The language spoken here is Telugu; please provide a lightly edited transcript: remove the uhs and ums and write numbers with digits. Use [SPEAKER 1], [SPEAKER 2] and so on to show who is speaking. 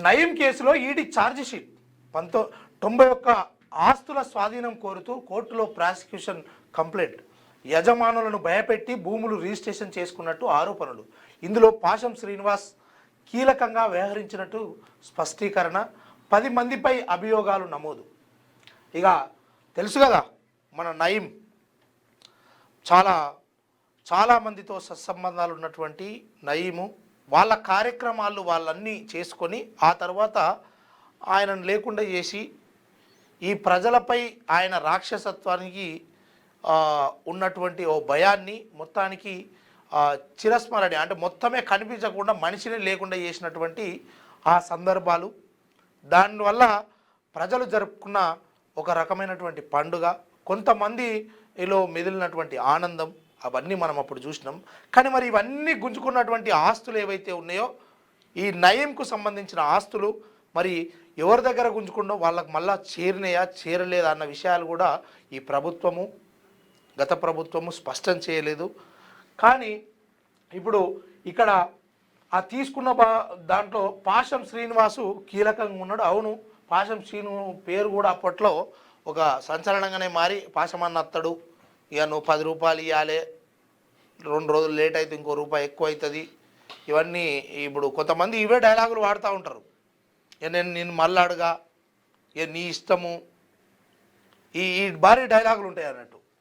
[SPEAKER 1] నయీం కేసులో ఈడీ ఛార్జిషీట్ 91 ఆస్తుల స్వాధీనం కోరుతూ కోర్టులో ప్రాసిక్యూషన్ కంప్లైంట్. యజమానులను భయపెట్టి భూములు రిజిస్ట్రేషన్ చేసుకున్నట్టు ఆరోపణలు. ఇందులో పాశం శ్రీనివాస్ కీలకంగా వ్యవహరించినట్టు స్పష్టీకరణ. 10 మందిపై అభియోగాలు నమోదు. ఇక తెలుసు కదా మన నయీం చాలా మందితో సత్సంబంధాలు ఉన్నటువంటి నయీము వాళ్ళ కార్యక్రమాలు వాళ్ళన్నీ చేసుకొని ఆ తర్వాత ఆయనను లేకుండా చేసి ఈ ప్రజలపై ఆయన రాక్షసత్వానికి ఉన్నటువంటి ఓ భయాన్ని మొత్తానికి చిరస్మరణి అంటే మొత్తమే కనిపించకుండా మనిషిని లేకుండా చేసినటువంటి ఆ సందర్భాలు, దానివల్ల ప్రజలు జరుపుకున్న ఒక రకమైనటువంటి పండుగ, కొంతమందిలో మెదిలినటువంటి ఆనందం, అవన్నీ మనం అప్పుడు చూసినాం. కానీ మరి ఇవన్నీ గుంజుకున్నటువంటి ఆస్తులు ఏవైతే ఉన్నాయో ఈ నయీంకు సంబంధించిన ఆస్తులు మరి ఎవరి దగ్గర గుంజుకుండో వాళ్ళకు మళ్ళా చేరినాయా చేరలేదా అన్న విషయాలు కూడా ఈ ప్రభుత్వము గత ప్రభుత్వము స్పష్టం చేయలేదు. కానీ ఇప్పుడు ఇక్కడ ఆ తీసుకున్న దాంట్లో పాశం శ్రీనివాసు కీలకంగా ఉన్నాడు. అవును, పాశం శ్రీను పేరు కూడా అప్పట్లో ఒక సంచలనంగానే మారి పాశమన్న అత్తడు, ఇక నువ్వు 10 రూపాయలు ఇవ్వాలి, 2 రోజులు లేట్ అయితే ఇంకో రూపాయి ఎక్కువ అవుతుంది, ఇవన్నీ ఇప్పుడు కొంతమంది ఇవే డైలాగులు వాడుతూ ఉంటారు. నేను మళ్ళీ అడగా, నీ ఇష్టము, ఈ భారీ డైలాగులు ఉంటాయి అన్నట్టు.